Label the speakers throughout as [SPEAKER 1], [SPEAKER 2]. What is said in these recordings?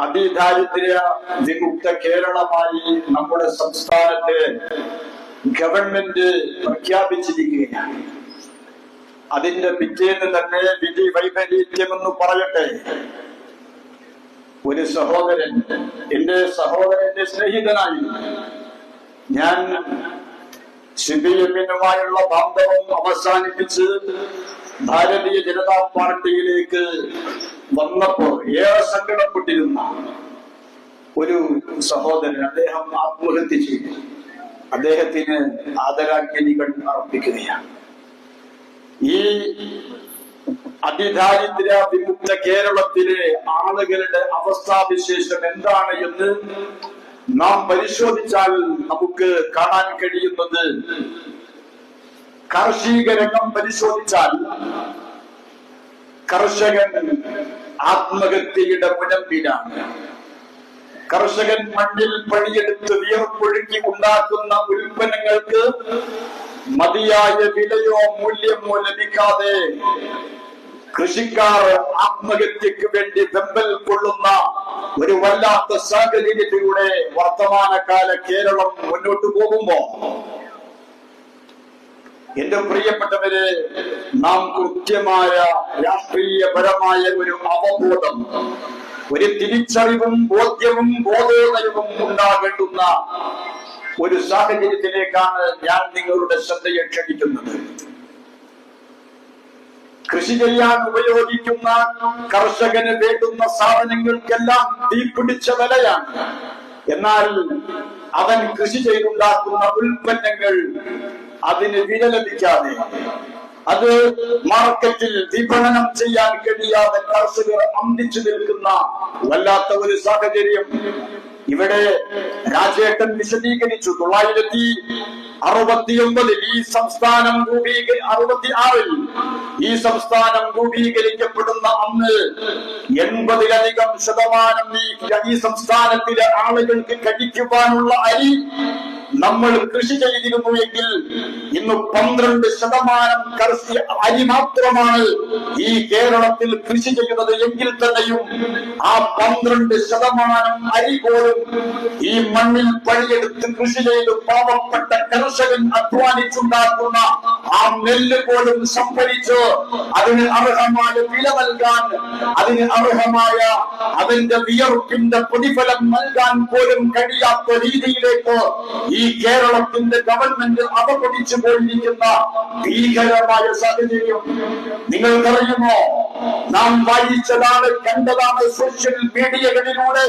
[SPEAKER 1] അതിദാരിദ്ര്യ വിമുക്ത കേരളമായി നമ്മുടെ സംസ്ഥാനത്തെ ഗവൺമെന്റ് പ്രഖ്യാപിച്ചിരിക്കുകയാണ്. അതിന്റെ പിറ്റേന്ന് തന്നെ വിധി വൈപരീത്യമെന്ന് പറയട്ടെ, ഒരു സഹോദരൻ, എന്റെ സഹോദരന്റെ സ്നേഹിതനായി ഞാൻ CPM-നുമായുള്ള ബാന്ധവം അവസാനിപ്പിച്ച് ഭാരതീയ ജനതാ പാർട്ടിയിലേക്ക് വന്നപ്പോൾ ഏറെ സങ്കടപ്പെട്ടിരുന്ന ഒരു സഹോദരൻ, അദ്ദേഹം ആത്മഹത്യ ചെയ്തു. അദ്ദേഹത്തിന് ആദരാഞ്ജലികൾ അർപ്പിക്കുകയാണ്. ഈ അതിദാരിദ്ര്യ വിമുക്ത കേരളത്തിലെ ആളുകളുടെ അവസ്ഥാവിശേഷം എന്താണ് എന്ന് നാം പരിശോധിച്ചാൽ നമുക്ക് കാണാൻ കഴിയുന്നത്, കാർഷിക രംഗം പരിശോധിച്ചാൽ കർഷകൻ ആത്മഹത്യയുടെ മുനമ്പിലാണ്. കർഷകൻ മണ്ണിൽ പണിയെടുത്ത് വിയർപ്പൊഴുക്കി ഉണ്ടാക്കുന്ന ഉൽപ്പന്നങ്ങൾക്ക് മതിയായ വിലയോ മൂല്യമോ ലഭിക്കാതെ കൃഷിക്കാർ ആത്മഹത്യക്ക് വേണ്ടി വെമ്പൽ കൊള്ളുന്ന ഒരു വല്ലാത്ത സാഹചര്യത്തിലൂടെ വർത്തമാനകാല കേരളം മുന്നോട്ട് പോകുമ്പോ, എന്റെ പ്രിയപ്പെട്ടവരെ, നാം കൃത്യമായ രാഷ്ട്രീയപരമായ ഒരു അവബോധം, ഒരു തിരിച്ചറിവും ബോധ്യവും ബോധോദയവും ഉണ്ടാകേണ്ടുന്ന ഒരു സാഹചര്യത്തിലേക്കാണ് ഞാൻ നിങ്ങളുടെ ശ്രദ്ധയെ ക്ഷണിക്കുന്നത്. കൃഷി ചെയ്യാൻ ഉപയോഗിക്കുന്ന കർഷകന് വേണ്ടുന്ന സാധനങ്ങൾക്കെല്ലാം തീപിടിച്ച വിലയാണ്. എന്നാൽ അവൻ കൃഷി ചെയ്തുണ്ടാക്കുന്ന ഉൽപ്പന്നങ്ങൾ അതിന് വില ലഭിക്കാതെ, അത് മാർക്കറ്റിൽ വിപണനം ചെയ്യാൻ കഴിയാതെ കർഷകർ അന്തിച്ചു നിൽക്കുന്ന വല്ലാത്ത ഒരു സാഹചര്യം ഇവിടെ രാജേട്ടൻ വിശദീകരിച്ചു. 1969 ഈ സംസ്ഥാനം 66 ഈ സംസ്ഥാനം രൂപീകരിക്കപ്പെടുന്ന അന്ന് 80% ഈ സംസ്ഥാനത്തിലെ ആളുകൾക്ക് കഴിക്കുവാനുള്ള അരി നമ്മൾ കൃഷി ചെയ്തിരുന്നു എങ്കിൽ ഇന്ന് 12% അരി മാത്രമാണ് ഈ കേരളത്തിൽ കൃഷി ചെയ്യുന്നത് എങ്കിൽ തന്നെയും ആ 12% അരി പോലും ഈ മണ്ണിൽ പണിയെടുത്ത് കൃഷി ചെയ്ത് പാവപ്പെട്ട കർഷകൻ അധ്വാനിച്ചുണ്ടാക്കുന്ന ആ നെല്ല് പോലും സംഭരിച്ച് അതിന് അർഹമായ വില നൽകാൻ, അതിന് അർഹമായ അതിന്റെ വിയർപ്പിന്റെ പ്രതിഫലം നൽകാൻ പോലും കഴിയാത്ത രീതിയിലേക്ക് ഈ കേരളത്തിന്റെ ഗവൺമെന്റ് അവഗണിച്ചു പോയിരിക്കുന്ന ഭീകരമായ സാഹചര്യം നിങ്ങൾക്കറിയുമോ? നാം വായിച്ചതാണ്, കണ്ടതാണ് സോഷ്യൽ മീഡിയകളിലൂടെ.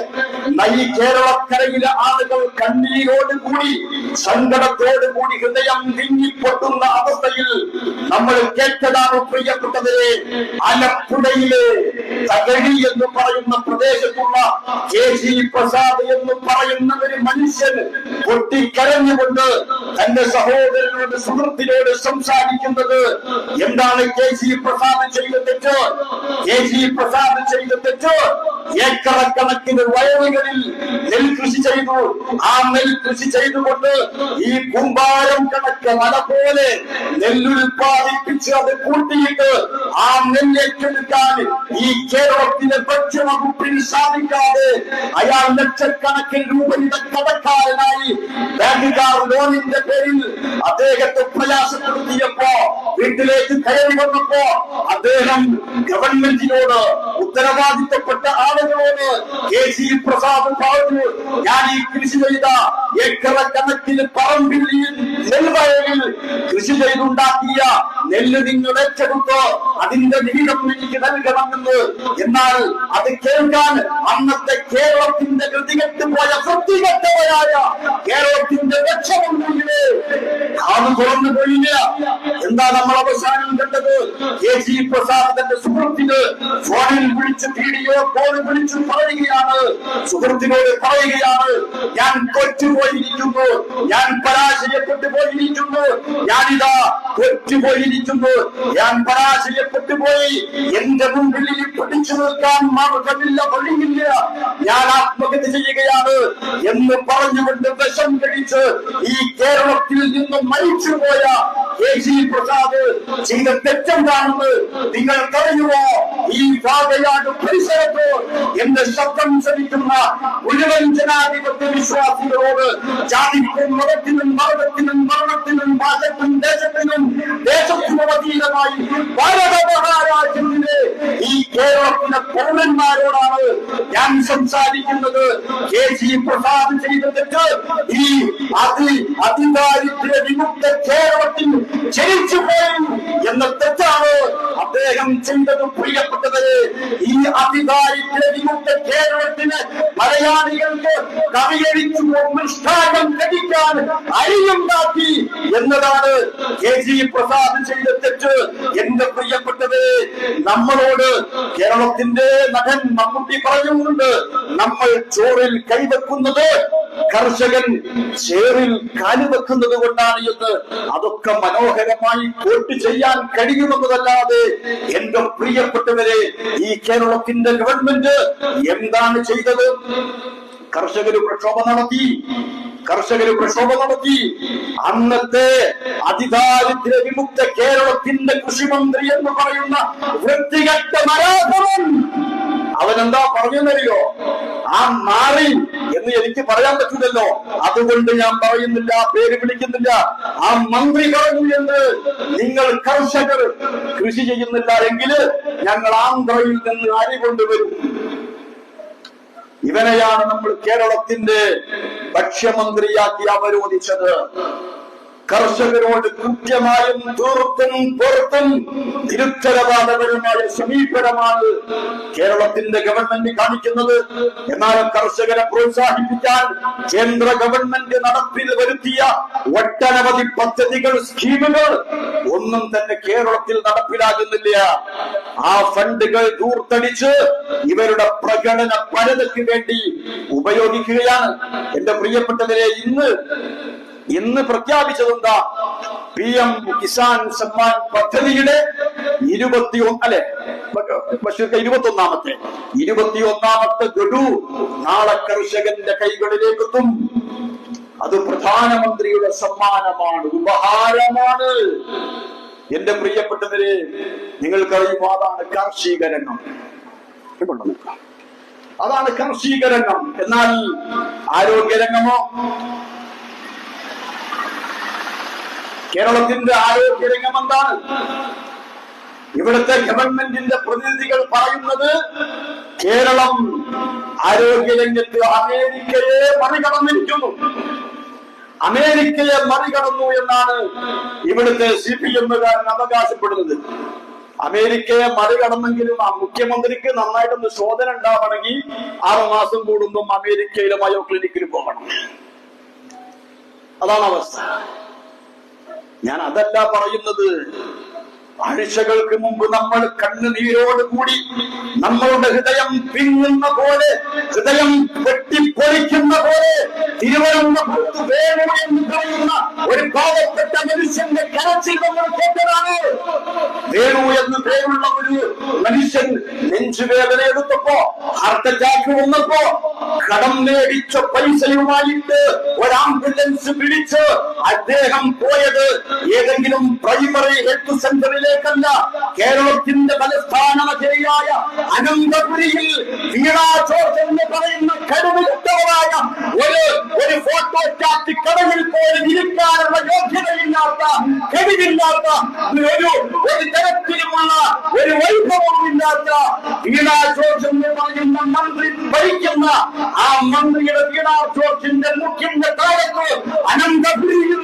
[SPEAKER 1] ഈ കേരളക്കരയിലെ ആളുകൾ കണ്ണീരോടുകൂടി, സങ്കടത്തോടുകൂടി, ഹൃദയം തിങ്ങിപ്പൊട്ടുന്ന അവസ്ഥയിൽ നമ്മൾ കേട്ടതാണ് പ്രിയപ്പെട്ടവരെ. ആലപ്പുഴയിലെ തകഴി എന്ന് പറയുന്ന പ്രദേശത്തുള്ള KG പ്രസാദ് എന്ന് പറയുന്ന ഒരു മനുഷ്യൻ പൊട്ടിക്കരഞ്ഞുകൊണ്ട് തന്റെ സഹോദരനോട്, സുഹൃത്തിനോട് സംസാരിക്കുന്നത് എന്താണ്? KG പ്രസാദ് ചെയ്ത തെറ്റ്, KG പ്രസാദ് ചെയ്ത തെറ്റ് ഏക്കറക്കണക്കിന് വയലുകളിൽ നെൽകൃഷി ചെയ്തു. ആ നെൽകൃഷി ചെയ്തുകൊണ്ട് ഈ കുമ്പാരം കണക്ക് മല പോലെ നെല്ലുൽപാദിപ്പിച്ച് അത് കൂട്ടിയിട്ട് ആ നെല്ലേറ്റെടുക്കാൻ ഈ കേരളത്തിലെ ഭക്ഷ്യവകുപ്പിന് സാധിക്കാതെ അയാൾ ലക്ഷക്കണക്കിന് രൂപയുടെ കടക്കാരനായി ബാങ്കുകാർ ലോണിന്റെ പേരിൽ അദ്ദേഹത്തെ പ്രയാസപ്പെടുത്തിയപ്പോ, വീട്ടിലേക്ക് കയറി വന്നപ്പോ അദ്ദേഹം ഗവൺമെന്റിനോട്, ഉത്തരവാദിത്തപ്പെട്ട ആളുകളോട് KG പ്രസാദ് പറഞ്ഞു, ഞാൻ ഈ കൃഷി ചെയ്ത ഏക്കറക്കണക്കിന് പറമ്പിൽ, നെൽവയലിൽ കൃഷി ചെയ്തുണ്ടാക്കിയ നെല്ല് നിങ്ങൾ ഏറ്റെടുത്തോ, അതിന്റെ വിഹിതം എനിക്ക് നൽകണമെന്ന്. എന്നാൽ അത് കേൾക്കാൻ അന്നത്തെ കേരളത്തിന്റെ ഗതികെട്ട് പോയ വൃത്തികെട്ടവരായ കേരളത്തിന്റെ രക്ഷമന്ത്രികളെ അത് തുറന്നു പോയില്ല. എന്താ നമ്മൾ അവസാനം കണ്ടത്? KG പ്രസാദ് തന്റെ സുഹൃത്തിന് ഫോണിൽ വിളിച്ച്, വീഡിയോ കോൾ വിളിച്ച് പറയുകയാണ്, സുഹൃത്തിനോട് പറയുകയാണ്, ഞാൻ തോറ്റുപോയിരിക്കുന്നു, ഞാൻ പരാജയപ്പെട്ടു പോയിരിക്കുന്നു, ഞാനിതാ തോറ്റുപോയിരിക്കുന്നു, ഞാൻ പരാജയപ്പെട്ടു പോയി, എന്റെ മുമ്പിൽ പിടിച്ചു നിൽക്കാൻ മാർഗമില്ല, വഴിയില്ല, ഞാൻ ആത്മഹത്യ ചെയ്യുകയാണ് എന്ന് പറഞ്ഞുകൊണ്ട് വിഷം കഴിച്ച് ഈ കേരളത്തിൽ നിന്നും മരിച്ചുപോയ KG പ്രസാദ് ചെയ്ത തെറ്റെന്താണെന്ന് നിങ്ങൾക്കറിയുമോ? ഈ വാകയാട് പരിസരത്ത് എന്റെ ശബ്ദം ശ്രമിക്കുന്ന മുഴുവൻ ജനാധിപത്യ വിശ്വാസികളോട് ജാതിക്കും മതത്തിനും മരണത്തിനും ഭാഷത്തിനും ദേശത്തിനും അതീതമായി ഭാരത മഹാരാജ്യത്തിലെ ഈ കേരളത്തിലെ പൗരന്മാരോടാണ് ഞാൻ സംസാരിക്കുന്നത്. KG പ്രസാദ് ചെയ്ത തെറ്റ് ഈ അതിദാരിദ്ര്യ വിമുക്ത കേരളത്തിൽ ജനിച്ചു പോയി എന്ന തെറ്റാണ് അദ്ദേഹം ചെയ്തത്. പ്രിയപ്പെട്ടവരെ, ഈ അതിദാരിദ്ര്യ വിമുക്ത കേരളത്തിന് മലയാളികൾക്ക് കവിയഴിച്ചു മൃഷ്ടാനം ലഭിക്കാൻ അരിയുണ്ടാക്കി എന്നതാണ് KG പ്രസാദ് ചെയ്ത തെറ്റ്. എന്റെ പ്രിയപ്പെട്ടവരെ, നമ്മളോട് കേരളത്തിന്റെ നടൻ മമ്മൂട്ടി പറഞ്ഞുകൊണ്ട് നമ്മൾ ചോറിൽ കൈവെക്കുന്നത് കർഷകൻ ചേറിൽ കാലുവെക്കുന്നത് കൊണ്ടാണ് എന്ന് അതൊക്കെ മനോഹരമായി കോട്ട് ചെയ്യാൻ കഴിയുമെന്നതല്ലാതെ എന്റെ പ്രിയപ്പെട്ടവരെ, ഈ കേരളത്തിന്റെ ഗവൺമെന്റ് എന്താണ് ചെയ്തത്? കർഷകര് പ്രക്ഷോഭം നടത്തി. അന്നത്തെ അതിദാരിദ്ര്യ വിമുക്ത കേരളത്തിന്റെ കൃഷിമന്ത്രി എന്ന് പറയുന്ന വൃത്തികെട്ട മരാധവൻ അവനെന്താ പറഞ്ഞെന്നറിയോ? ആ മാറി എന്ന് എനിക്ക് പറയാൻ പറ്റില്ലല്ലോ, അതുകൊണ്ട് ഞാൻ പറയുന്നില്ല, പേര് വിളിക്കുന്നില്ല. ആ മന്ത്രി പറഞ്ഞു എന്ന്, നിങ്ങൾ കർഷകർ കൃഷി ചെയ്യുന്നില്ല എങ്കിൽ ഞങ്ങൾ ആന്ധ്രയിൽ നിന്ന് അരി കൊണ്ടുവരും. ഇവനെയാണ് നമ്മൾ കേരളത്തിന്റെ ഭക്ഷ്യമന്ത്രിയാക്കി അവരോധിച്ചത്. കർഷകരോട് കൃത്യമായും തീർത്തും പുറത്തും നിരുത്തരവാദപരമായ സമീപനമാണ് കേരളത്തിന്റെ ഗവൺമെന്റ് കാണിക്കുന്നത്. എന്നാൽ കർഷകരെ പ്രോത്സാഹിപ്പിക്കാൻ കേന്ദ്ര ഗവൺമെന്റ് നടപ്പിൽ വരുത്തിയ ഒട്ടനവധി പദ്ധതികൾ, സ്കീമുകൾ ഒന്നും തന്നെ കേരളത്തിൽ നടപ്പിലാകുന്നില്ല. ആ ഫണ്ടുകൾ ദൂർത്തടിച്ച് ഇവരുടെ പ്രകടന പരതയ്ക്ക് വേണ്ടി ഉപയോഗിക്കുകയാണ്. എന്റെ പ്രിയപ്പെട്ടവരെ, ഇന്ന് പ്രഖ്യാപിച്ചതെന്താ? PM കിസാൻ സമ്മാൻ പദ്ധതിയുടെ 21ാമത്തെ ഗഡു നാളെ കർഷകന്റെ കൈകളിലേക്ക് എത്തും. അത് പ്രധാനമന്ത്രിയുടെ സമ്മാനമാണ്, ഉപഹാരമാണ്. എന്റെ പ്രിയപ്പെട്ടവരെ, നിങ്ങൾക്കറിയും, അതാണ് കാർഷിക രംഗം. അതാണ് കാർഷിക രംഗം. എന്നാൽ ആരോഗ്യരംഗമോ? കേരളത്തിന്റെ ആരോഗ്യരംഗം എന്താണ്? ഇവിടുത്തെ ഗവൺമെന്റിന്റെ പ്രതിനിധികൾ പറയുന്നത് കേരളം ആരോഗ്യരംഗത്ത് അമേരിക്കയെ മറികടന്നു എന്നാണ് ഇവിടുത്തെ CPM-കാരൻ അവകാശപ്പെടുന്നത്. അമേരിക്കയെ മറികടന്നെങ്കിലും ആ മുഖ്യമന്ത്രിക്ക് നന്നായിട്ടൊന്ന് ശോധന ഉണ്ടാവണമെങ്കിൽ 6 മാസം കൂടുമ്പം അമേരിക്കയിലെ മയോ ക്ലിനിക്കിൽ പോകണം. അതാണ് അവസ്ഥ. ഞാൻ അതല്ല പറയുന്നത്. ആഴ്ചകൾക്ക് മുമ്പ് നമ്മൾ കണ്ണുനീരോടുകൂടി നമ്മളുടെ ഹൃദയം പിങ്ങുന്ന പോലെ, ഹൃദയം വെട്ടിപ്പൊളിക്കുന്ന പോലെ തിരുവനന്തപുരത്ത് വേണു എന്ന് പറയുന്ന ഒരു പാവപ്പെട്ട മനുഷ്യന്റെ കരച്ചിൽ നമ്മൾ കേട്ടതാണ്. വേണു എന്ന് പേരുള്ള ഒരു മനുഷ്യൻ നെഞ്ചുവേദന എടുത്തപ്പോ, ഹാർട്ട് അറ്റാക്ക് വന്നപ്പോ കടം മേടിച്ച പൈസയുമായിട്ട് ഒരു ആംബുലൻസ് പിടിച്ച് അദ്ദേഹം പോയത് ഏതെങ്കിലും പ്രൈമറി ഹെൽത്ത് സെന്ററിലേക്കല്ല, കേരളത്തിന്റെ തലസ്ഥാന നഗരിയായ അനന്തപുരിയിൽ വീണാ ജോർജ് എന്ന് പറയുന്ന കഴിവിലുള്ളവരായ ഒരു ഫോട്ടോ സ്റ്റാറ്റ് കടയിൽ പോലും ഇരിക്കാനുള്ള യോഗ്യതയില്ലാത്ത, കഴിവില്ലാത്ത, ഒരു തരത്തിലുമുള്ള ഒരു വൈഭവമില്ലാത്ത വീണാ ജോർജ് എന്ന് പറയുന്ന മന്ത്രി ഭരിക്കുന്ന ആ മന്ത്രിയുടെ വീണാ ജോർജിന്റെ മുഖ്യന്റെ കാലത്ത് അനന്തപുരിയിൽ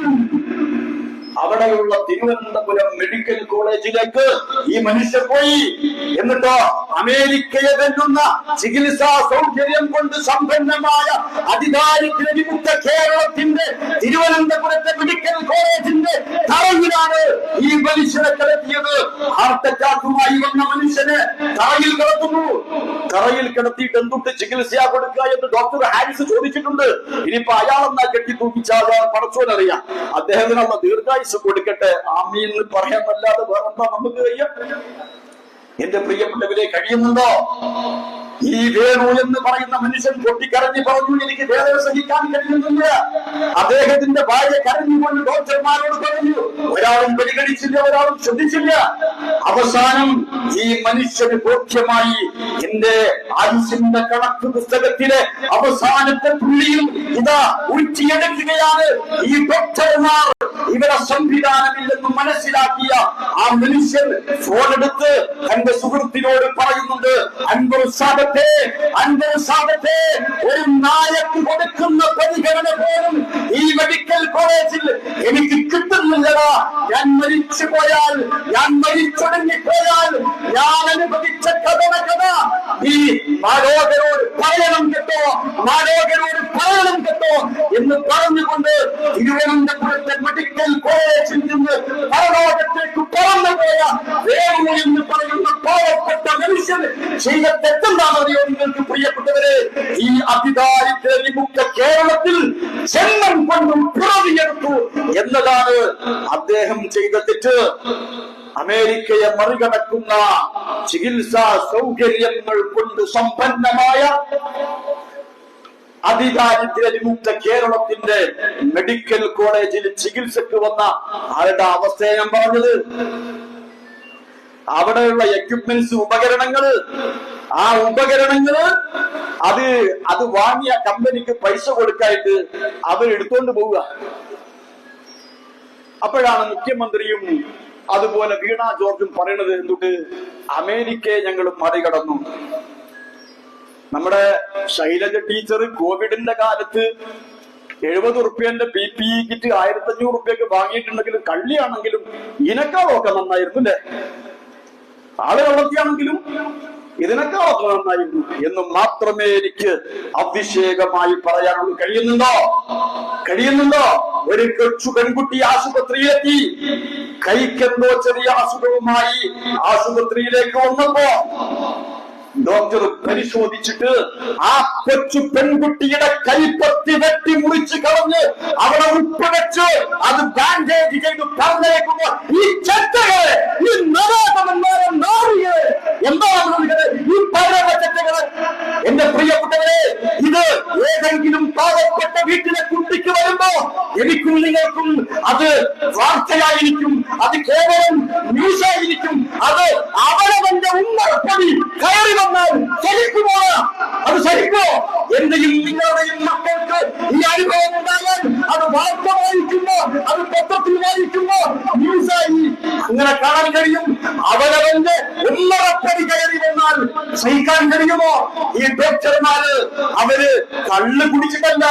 [SPEAKER 1] അവിടെയുള്ള തിരുവനന്തപുരം മെഡിക്കൽ കോളേജിലേക്ക് ഈ മനുഷ്യർ പോയി. എന്നിട്ടോ അമേരിക്കയെ വെല്ലുന്ന ചികിത്സാ സൗകര്യം കൊണ്ട് സമ്പന്നമായ അതിദാരിദ്ര്യ വിമുക്ത കേരളത്തിന്റെ തിരുവനന്തപുരത്തെ മെഡിക്കൽ കോളേജിന്റെ തറയിലാണ് ഈ മനുഷ്യനെ കിടത്തിയത്. ഹാർട്ട് അറ്റാക്കുമായി വന്ന മനുഷ്യനെ തറയിൽ കിടത്തുന്നു. തറയിൽ കിടത്തിയിട്ട് എന്തുട്ട് ചികിത്സ കൊടുക്കുക എന്ന് ഡോക്ടർ ഹാരിസ് ചോദിച്ചിട്ടുണ്ട്. ഇനിയിപ്പോ അയാളെന്നാ കെട്ടി തൂക്കിച്ചാൽ പടച്ചോനറിയാം. അദ്ദേഹത്തിനുള്ള ദീർഘായുസ് കൊടുക്കട്ടെ, ആമീൻ എന്ന് പറയാനല്ലാതെ വേറെന്താ നമുക്ക് കഴിയും? എന്റെ പ്രിയപ്പെട്ടവരെ, കഴിയുന്നുണ്ടോ? ഈ വേണു എന്ന് പറയുന്ന മനുഷ്യൻ പൊട്ടിക്കരഞ്ഞു പറഞ്ഞു, എനിക്ക് വേദന സഹിക്കാൻ കഴിയുന്നില്ല. അദ്ദേഹത്തിന്റെ ഭാര്യ കരഞ്ഞുകൊണ്ട് ഡോക്ടർമാരോട് പറഞ്ഞു. ഒരാളും പരിഗണിച്ചില്ല, ഒരാളും ശ്രദ്ധിച്ചില്ല. അവസാനം ഈ മനുഷ്യന് ബോധ്യമായി എന്റെ ആയുസിന്റെ കണക്ക് പുസ്തകത്തിലെ അവസാനത്തെ പുള്ളിയും ഇതാ ഉറ്റിയെടുക്കുകയാണ് ഈ ഡോക്ടർമാർ. ഇവരെ സംവിധാനമില്ലെന്ന് മനസ്സിലാക്കിയ ആ മനുഷ്യൻ ഫോണെടുത്ത് തന്റെ സുഹൃത്തിനോട് പറയുന്നുണ്ട്, അൻവർ സാദത്തെ, ഒരു നായക്ക് കൊടുക്കുന്ന പരിഗണന പോലും ഈ മെഡിക്കൽ കോളേജിൽ എനിക്ക് കിട്ടുന്നില്ലടാ. ഞാൻ മരിച്ചു പോയാൽ, ഞാൻ മരിച്ചൊടുങ്ങിപ്പോയാൽ ഞാൻ അനുഭവിച്ച കഥ ഈ മാലോകരോട് പറയണം കേട്ടോ, മാലോകരോട് പറയണം കേട്ടോ എന്ന് പറഞ്ഞുകൊണ്ട് തിരുവനന്തപുരത്തെ മെഡിക്കൽ കോളേജിൽ നിന്ന് പരലോകത്തേക്ക് പറന്നുപോയ വേണു എന്ന് പറയുന്ന പാവപ്പെട്ട മനുഷ്യൻ ചെയ്ത തെറ്റെന്താണെന്നറിയോ നിങ്ങൾക്ക് പ്രിയപ്പെട്ടവരെ? ഈ അതിദാരിദ്ര്യ വിമുക്ത കേരളത്തിൽ ജന്മം കൊണ്ടും പിറവിയെടുത്തു എന്നതാണ് അദ്ദേഹം ചെയ്ത തെറ്റ്. അമേരിക്കയെ മറികടക്കുന്ന ചികിത്സാ സൗകര്യങ്ങൾ കൊണ്ട് സമ്പന്നമായ അതിദാരിദ്ര്യ വിമുക്ത കേരളത്തിന്റെ മെഡിക്കൽ കോളേജിൽ ചികിത്സക്ക് വന്ന ആരുടെ അവസ്ഥയെ ഞാൻ പറഞ്ഞത്. അവിടെയുള്ള എക്യുപ്മെന്റ്സ്, ഉപകരണങ്ങള്, ആ ഉപകരണങ്ങള് അത് വാങ്ങിയ കമ്പനിക്ക് പൈസ കൊടുക്കായിട്ട് അവരെടുത്തോണ്ട് പോവുക. അപ്പോഴാണ് മുഖ്യമന്ത്രിയും അതുപോലെ വീണ ജോർജും പറയണത്, എന്തുട്ട് അമേരിക്കയെ ഞങ്ങൾ മറികടന്നു. നമ്മുടെ ശൈലജ ടീച്ചർ കോവിഡിന്റെ കാലത്ത് 70 റുപ്യന്റെ PPE കിറ്റ് 1500 റുപ്യക്ക് വാങ്ങിയിട്ടുണ്ടെങ്കിലും കള്ളിയാണെങ്കിലും ഇതിനേക്കാളൊക്കെ നന്നായിരുന്നു അല്ലെ? ആളുകളൊക്കെയാണെങ്കിലും ഇതിനേക്കാളൊക്കെ നന്നായിരുന്നു എന്ന് മാത്രമേ എനിക്ക് അഭിഷേകമായി പറയാനുള്ളൂ. കഴിയുന്നുണ്ടോ? ഒരു കൊച്ചു പെൺകുട്ടി ആശുപത്രിയിലെത്തി, കൈക്കെന്തോ ചെറിയ അസുഖവുമായി ആശുപത്രിയിലേക്ക് വന്നപ്പോ ഡോക്ടർ പരിശോധിച്ചിട്ട് ആ കൊച്ചു പെൺകുട്ടിയുടെ കൈപ്പത്തി വെട്ടി മുറിച്ച് കളഞ്ഞ് അവിടെ ഉൾപ്പെടച്ച് അത് ബാൻഡേജ് ചെയ്ത് പറഞ്ഞേക്കുന്നു. ഈ ചെറ്റകളെ, ഈ നരാധമന്മാരെ, നാറികളെ, എന്താണ് ഈ പരമ ചെറ്റകളെ? എന്റെ പ്രിയപ്പെട്ടവരെ, ഇത് ഏതെങ്കിലും പാവപ്പെട്ട വീട്ടിലെ കുട്ടിക്ക് വരുമ്പോ എനിക്കും നിങ്ങൾക്കും അത് വാർത്തയായിരിക്കും, അത് കേവലം ന്യൂസായിരിക്കും. അത് അവനവന്റെ ഉമ്മറപ്പടി കയറി വന്നാൽ ശരിക്കുമോ? അത് ശരിക്കോ? എന്റെയും നിങ്ങളുടെയും മക്കൾക്ക് ഈ അനുഭവം ഉണ്ടാകാൻ അത് വാർത്ത വായിക്കുമ്പോ, അത് പത്രത്തിൽ വായിക്കുമ്പോ ന്യൂസായി അങ്ങനെ കാണാൻ കഴിയും. അവനവന്റെ ഉമ്മറപ്പടി കയറി വന്നാൽ സഹിക്കാൻ കഴിയുമോ? ഈ ഡോക്ടർമാര് അവര് കള്ള് കുടിച്ചിട്ടല്ല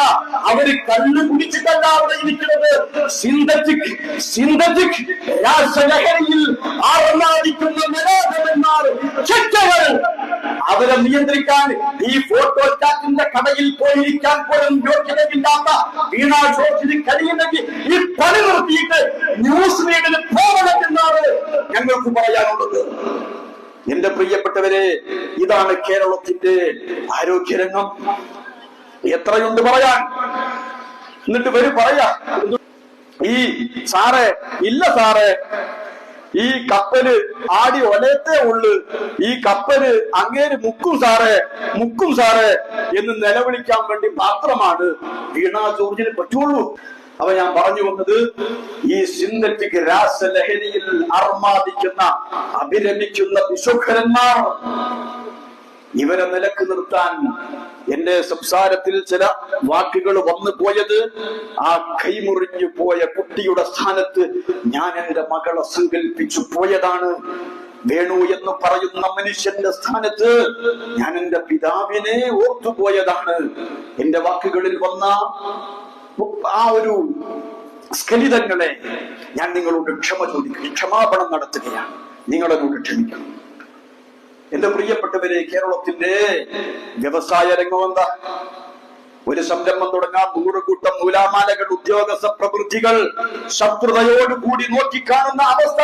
[SPEAKER 1] അവിടെ ഇരിക്കുന്നത്. സിന്തറ്റിക് രാസലഹരിയിൽ ആർമാദിക്കുന്ന നരാധമന്മാർ, ചെറ്റകൾ. അവരെ നിയന്ത്രിക്കാൻ ഈ ഫോട്ടോസ്റ്റാറ്റിന്റെ കടയിൽ പോയിരിക്കാൻ പോലും യോഗ്യതയില്ലാത്ത വീണ ജോർജിന് കഴിയുന്നെങ്കിൽ ഈ പണി നിർത്തിയിട്ട് ന്യൂസ് മീഡിയയിൽ പോകണമെന്നാണ് ഞങ്ങൾക്ക് പറയാനുള്ളത്. എന്റെ പ്രിയപ്പെട്ടവരെ, ഇതാണ് കേരളത്തിന്റെ ആരോഗ്യരംഗം. എത്രയുണ്ട് പറയാൻ? എന്നിട്ട് പറയാ, ഈ സാറേ, ഇല്ല സാറേ, ഈ കപ്പല് ആടി ഒലയത്തേ ഉള്ളു, ഈ കപ്പല് അങ്ങേര് മുക്കും സാറേ എന്ന് നിലവിളിക്കാൻ വേണ്ടി മാത്രമാണ് വീണ ജോർജിന് പറ്റുള്ളൂ. അപ്പൊ ഞാൻ പറഞ്ഞു വന്നത്, ഈ സിന്തറ്റിക് രാസലഹരിയിൽ അർമാദിക്കുന്ന, അഭിരമിക്കുന്ന വിശുദ്ധന്മാർ, ഇവരെ നിലക്ക് നിർത്താൻ എന്റെ സംസാരത്തിൽ ചില വാക്കുകൾ വന്നു പോയത്, ആ കൈമുറിഞ്ഞു പോയ കുട്ടിയുടെ സ്ഥാനത്ത് ഞാൻ എന്റെ മകളെ സങ്കല്പിച്ചു പോയതാണ്. വേണു എന്ന് പറയുന്ന മനുഷ്യന്റെ സ്ഥാനത്ത് ഞാൻ എന്റെ പിതാവിനെ ഓർത്തുപോയതാണ്. എന്റെ വാക്കുകളിൽ വന്ന ആ ഒരു സ്ഖലിതങ്ങളെ ഞാൻ നിങ്ങളോട് ക്ഷമാപണം നടത്തുകയാണ്. നിങ്ങളെന്നോട് ക്ഷമിക്കണം. എന്റെ പ്രിയപ്പെട്ടവരെ, കേരളത്തിന്റെ വ്യവസായ രംഗം എന്താ? ഒരു സംരംഭം തുടങ്ങാൻ 100 കൂട്ടം നൂലാമാലകൾ, ഉദ്യോഗസ്ഥ പ്രവൃത്തികൾ ശത്രുതയോടുകൂടി നോക്കിക്കാണുന്ന അവസ്ഥ.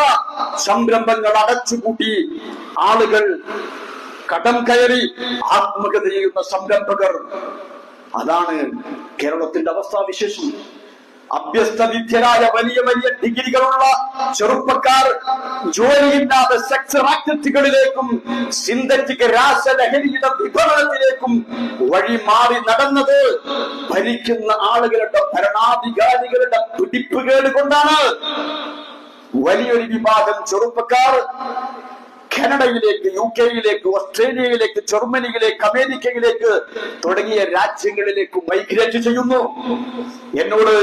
[SPEAKER 1] സംരംഭങ്ങൾ അടച്ചുപൂട്ടി ആളുകൾ കടം കയറി ആത്മഹത്യ ചെയ്യുന്ന സംരംഭകർ. അതാണ് കേരളത്തിന്റെ അവസ്ഥാവിശേഷം. അഭ്യസ്ത വിദ്യരായ വലിയ ഡിഗ്രികളുള്ള ചെറുപ്പക്കാർ ജോലിയില്ലാതെ സെക്സ് റാക്കറ്റുകളിലേക്കും സിന്തറ്റിക് രാസലഹരിയുടെ വിപണനത്തിലേക്കും വഴി മാറി നടന്നത് ഭരിക്കുന്ന ആളുകളുടെ, ഭരണാധികാരികളുടെ പിടിപ്പുകേട് കൊണ്ടാണ്. വലിയൊരു വിഭാഗം ചെറുപ്പക്കാർ കാനഡയിലേക്ക്, UK-യിലേക്ക്, ഓസ്ട്രേലിയയിലേക്ക്, ജർമ്മനിയിലേക്ക്, അമേരിക്കയിലേക്ക് തുടങ്ങിയ രാജ്യങ്ങളിലേക്ക് മൈഗ്രേറ്റ് ചെയ്യുന്നു. എന്നോട്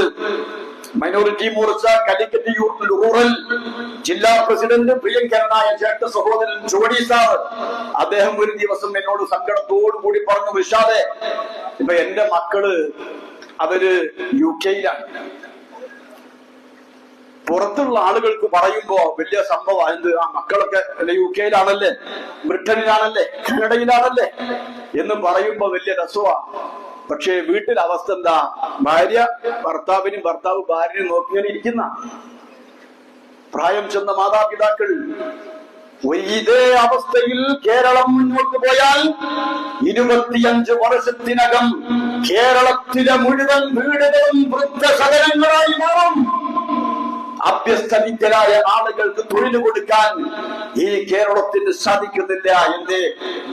[SPEAKER 1] മൈനോറിറ്റി മോർച്ച കാലിക്കറ്റ് റൂറൽ ജില്ലാ പ്രസിഡന്റ് പ്രിയങ്കരനായ ചേട്ട സഹോദരൻ ജോഡി സാർ, അദ്ദേഹം ഒരു ദിവസം എന്നോട് സങ്കടത്തോടു കൂടി പറഞ്ഞു, വിഷാദേ, ഇപ്പൊ എന്റെ മക്കള് അവര് UK-യിലാണ്. പുറത്തുള്ള ആളുകൾക്ക് പറയുമ്പോ വലിയ സംഭവം, എന്ത് ആ മക്കളൊക്കെ അല്ലെ UK-യിലാണല്ലേ, ബ്രിട്ടനിലാണല്ലേ, കാനഡയിലാണല്ലേ എന്ന് പറയുമ്പോ വലിയ രസമാണ്. പക്ഷേ വീട്ടിൽ അവസ്ഥ എന്താ? ഭാര്യ ഭർത്താവിനും ഭർത്താവ് ഭാര്യനും നോക്കിങ്ങനെ ഇരിക്കുന്ന പ്രായം ചെന്ന മാതാപിതാക്കൾ. ഇതേ അവസ്ഥയിൽ കേരളം മുന്നോട്ട് പോയാൽ 25 വർഷത്തിനകം കേരളത്തിലെ മുഴുവൻ വീടുകളും വൃദ്ധസദനങ്ങളായി മാറും. അഭ്യസ്തവിദ്യരായ ആളുകൾക്ക് തൊഴിൽ കൊടുക്കാൻ ഈ കേരളത്തിന് സാധിക്കുന്നില്ല. എന്റെ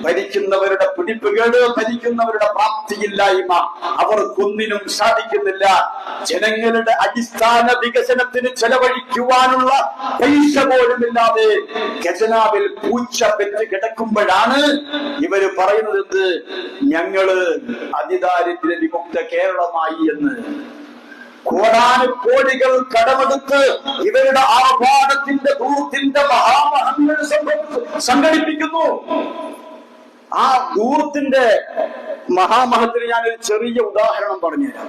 [SPEAKER 1] ഭരിക്കുന്നവരുടെ പിടിപ്പുകേട്, ഭരിക്കുന്നവരുടെ പ്രാപ്തിയില്ലായ്മ, അവർക്കൊന്നിനും സാധിക്കുന്നില്ല. ജനങ്ങളുടെ അടിസ്ഥാന വികസനത്തിന് ചെലവഴിക്കുവാനുള്ള പൈസ പോലുമില്ലാതെ ഖജനാവിൽ പൂച്ച പെറ്റ് കിടക്കുമ്പോഴാണ് ഇവര് പറയുന്നത് ഞങ്ങള് അതിദാരിദ്ര്യ വിമുക്ത കേരളമായി എന്ന്. കോടാനുകോടികൾ കടമെടുത്ത് ഇവരുടെ ആർഭാടത്തിന്റെ ദൂരത്തിന്റെ മഹാമഹങ്ങൾ സംഘടിപ്പിക്കുന്നു. ആ ദൂരത്തിന്റെ മഹാമഹത്തിന് ഞാനൊരു ചെറിയ ഉദാഹരണം പറഞ്ഞുതരാം.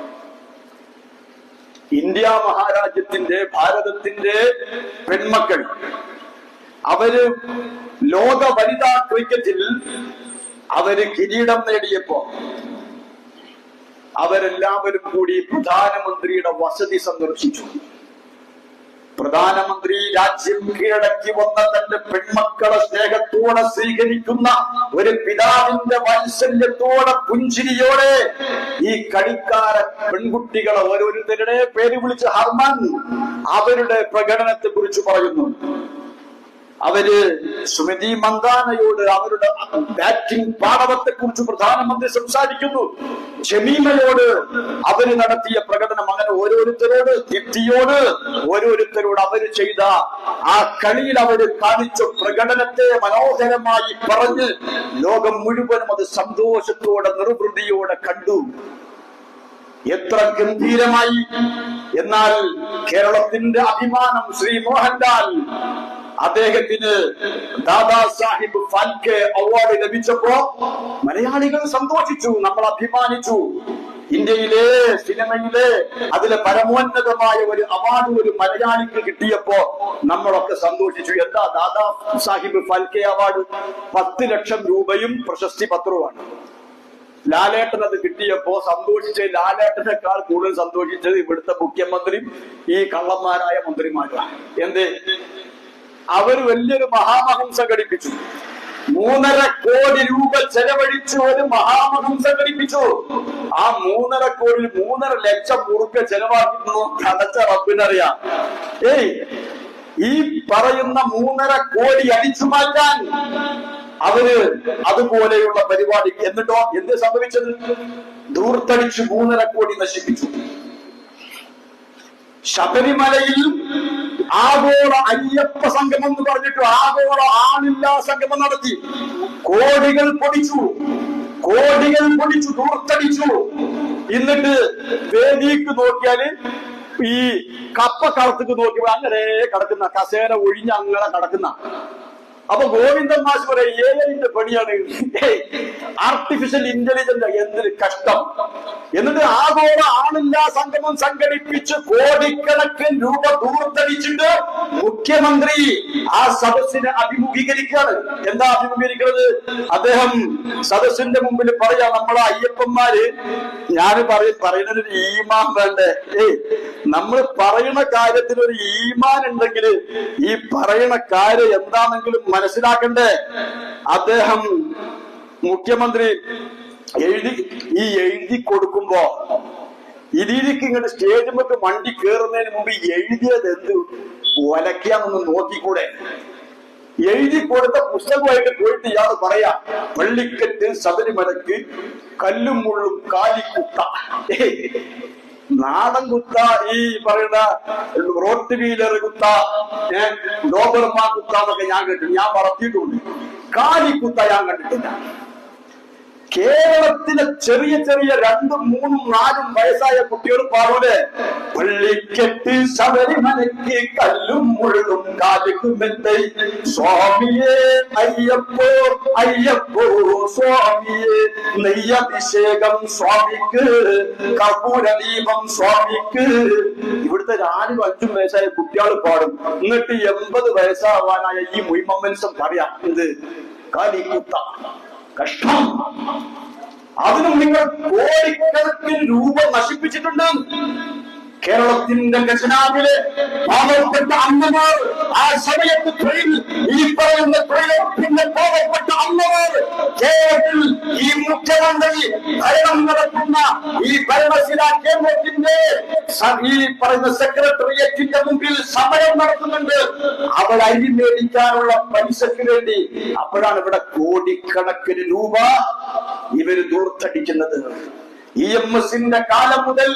[SPEAKER 1] ഇന്ത്യ മഹാരാജ്യത്തിന്റെ, ഭാരതത്തിന്റെ പെൺമക്കൾ അവര് ലോക വനിതാ ക്രിക്കറ്റിൽ അവര് കിരീടം നേടിയപ്പോ അവരെല്ലാവരും കൂടി പ്രധാനമന്ത്രിയുടെ വസതി സന്ദർശിച്ചു. പ്രധാനമന്ത്രി രാജ്യം കീഴടക്കി വന്ന തന്റെ പെൺമക്കളെ സ്നേഹത്തോടെ സ്വീകരിക്കുന്ന ഒരു പിതാവിന്റെ വാത്സല്യത്തോടെ, പുഞ്ചിരിയോടെ ഈ കളിക്കാര പെൺകുട്ടികളെ ഓരോരുത്തരുടെ പേര് വിളിച്ച് ഹർമൻ അവരുടെ പ്രകടനത്തെ കുറിച്ച് പറയുന്നു. അവര് സ്മൃതി മന്ദാനയോട് അവരുടെ ബാറ്റിംഗ് പാടവത്തെ കുറിച്ച് പ്രധാനമന്ത്രി സംസാരിക്കുന്നു. ജമീമയോട് അവര് നടത്തിയ പ്രകടനം, അങ്ങനെ ഓരോരുത്തരോട്, ദീപ്തിയോട്, ഓരോരുത്തരോട് അവര് ചെയ്ത ആ കളിയിൽ അവര് കാണിച്ച പ്രകടനത്തെ മനോഹരമായി പറഞ്ഞ് ലോകം മുഴുവനും അത് സന്തോഷത്തോടെ നിർവൃതിയോടെ കണ്ടു. എത്ര ഗംഭീരമായി! എന്നാൽ കേരളത്തിന്റെ അഭിമാനം ശ്രീ മോഹൻലാൽ, അദ്ദേഹത്തിന് ദാദാ സാഹിബ് ഫാൽക്കെ അവാർഡ് ലഭിച്ചപ്പോ മലയാളികൾ സന്തോഷിച്ചു, നമ്മൾ അഭിമാനിച്ചു. ഇന്ത്യയിലെ സിനിമയിലെ അതിലെ പരമോന്നതമായ ഒരു അവാർഡ് ഒരു മലയാളിക്ക് കിട്ടിയപ്പോ നമ്മളൊക്കെ സന്തോഷിച്ചു. എന്താ ദാദാ സാഹിബ് ഫാൽക്കെ അവാർഡ്? 10 ലക്ഷം രൂപയും പ്രശസ്തി പത്രവുമാണ്. ലാലേട്ടൻ അത് കിട്ടിയപ്പോ സന്തോഷിച്ച് ലാലേട്ടനേക്കാൾ കൂടുതൽ സന്തോഷിച്ചത് ഇവിടുത്തെ മുഖ്യമന്ത്രിയും ഈ കള്ളന്മാരായ മന്ത്രിമാരുമാണ്. എന്തേ? അവർ വലിയൊരു മഹാമഹം സംഘടിപ്പിച്ചു. 3.5 കോടി രൂപ ചെലവഴിച്ച് ഒരു മഹാമഹം സംഘടിപ്പിച്ചു. ആ 3.5 കോടി 3.5 ലക്ഷം ഉറുപ്പ്യ ചെലവാക്കുന്നു. കടച്ച റബ്ബിനറിയാം. ഈ പറയുന്ന 3.5 കോടി അടിച്ചു മാറ്റാൻ അവര് അതുപോലെയുള്ള പരിപാടി. എന്നിട്ടോ എന്ത് സംഭവിച്ചത്? ദൂർത്തടിച്ച് 3.5 കോടി നശിപ്പിച്ചു. ശബരിമലയിൽ ആഗോള അയ്യപ്പ സംഗമം എന്ന് പറഞ്ഞിട്ട് ആഗോള ആളില്ലാ സംഗമം നടത്തി. കോടികൾ പൊടിച്ചു, ദൂർത്തടിച്ചു. എന്നിട്ട് വേദിക്ക് നോക്കിയാല് ഈ കപ്പ കളത്തേക്ക് നോക്കിയപ്പോൾ അങ്ങനെ കിടക്കുന്ന, കസേര ഒഴിഞ്ഞ് അങ്ങനെ കിടക്കുന്ന. അപ്പൊ ഗോവിന്ദൻ മാഷ് പറയും AI-ന്റെ പണിയാണ്, ആർട്ടിഫിഷ്യൽ ഇന്റലിജന്റ്, എന്തൊരു കഷ്ടം. എന്നിട്ട് ആഗോള ആളില്ലാ സംഗമം സംഘടിപ്പിച്ച് കോടിക്കണക്കിന് രൂപ ദൂർത്തടിച്ചിട്ട് മുഖ്യമന്ത്രി ആ സദസ്സിനെ അഭിമുഖീകരിക്കുകയാണ്. എന്താ അഭിമുഖീകരിക്കുന്നത്? അദ്ദേഹം സദസ്സിന്റെ മുമ്പിൽ പറയാ, നമ്മളെ അയ്യപ്പന്മാര്, ഞാൻ പറയുന്നൊരു ഈമാൻ വേണ്ടേ? നമ്മൾ പറയുന്ന കാര്യത്തിന് ഒരു ഈമാൻ ഉണ്ടെങ്കിൽ ഈ പറയുന്ന കാര്യം എന്താണെങ്കിലും മനസ്സിലാക്കണ്ടേ? അദ്ദേഹം മുഖ്യമന്ത്രി എഴുതി കൊടുക്കുമ്പോ ഇതിലേക്ക് ഇങ്ങോട്ട് സ്റ്റേജിലേക്ക് വണ്ടി കയറുന്നതിന് മുമ്പ് എഴുതിയത് എന്ത് ഒലക്കാന്നൊന്ന് നോക്കിക്കൂടെ? എഴുതി കൊടുത്ത പുസ്തകമായിട്ട് പോയിട്ട് ഇയാൾ പറയാ, പള്ളിക്കെട്ട് ശബരിമലക്ക് കല്ലും മുള്ളും കാലിക്കുട്ട. നാടൻ കുത്ത, ഈ പറയുന്ന റോട്ട് വീലർ കുത്ത, ഡോബർമാ കുത്ത എന്നൊക്കെ ഞാൻ കേട്ടിട്ടുണ്ട്, ഞാൻ വളർത്തിയിട്ടുണ്ട്. കാലിക്കുത്ത ഞാൻ കണ്ടിട്ടില്ല. കേരളത്തിലെ ചെറിയ ചെറിയ 2, 3, 4 വയസ്സായ കുട്ടികൾ പാടൂലെ, പള്ളിക്കെട്ട് ശബരിമലയ്ക്ക് കല്ലും മുഴുവൻ കാലിക്കുമെത്തെ സ്വാമിയെ അയ്യപ്പോ അയ്യപ്പോ സ്വാമിയെ, നെയ്യഭിഷേകം സ്വാമിക്ക്, കർപ്പൂരദീപം സ്വാമിക്ക്. ഇവിടുത്തെ 4, 5 വയസ്സായ കുട്ടികൾ പാടും. എന്നിട്ട് 80 വയസ്സാവാനായ ഈ മുയ്മമ്മൻസം പറയാം ഇത് കാലിക്കുത്ത. കഷ്ടം. അതിനും നിങ്ങൾ കോടിക്കണക്കിന് രൂപ നശിപ്പിച്ചിട്ടുണ്ട്. കേരളത്തിന്റെ ഖജനാവിലെ പാവപ്പെട്ട അമ്മമാർ ആ സമയത്ത് തൊഴിൽ, ഈ പറയുന്ന തൊഴിലുറപ്പിന്റെ പാവപ്പെട്ട അമ്മമാർ കേരളത്തിൽ ഈ മുഖ്യമന്ത്രി ഭരണം നടത്തുന്ന ഈ ഭരണശിലാ കേന്ദ്രത്തിന്റെ ഈ പറയുന്ന സെക്രട്ടേറിയറ്റിന്റെ മുമ്പിൽ സമരം നടത്തുന്നുണ്ട്. അവർ അരി മേടിക്കാനുള്ള പൈസക്ക് വേണ്ടി. അപ്പോഴാണ് ഇവിടെ കോടിക്കണക്കിന് രൂപ ഇവര് ദൂർത്തടിക്കുന്നത്. EMSന്റെ കാലം മുതൽ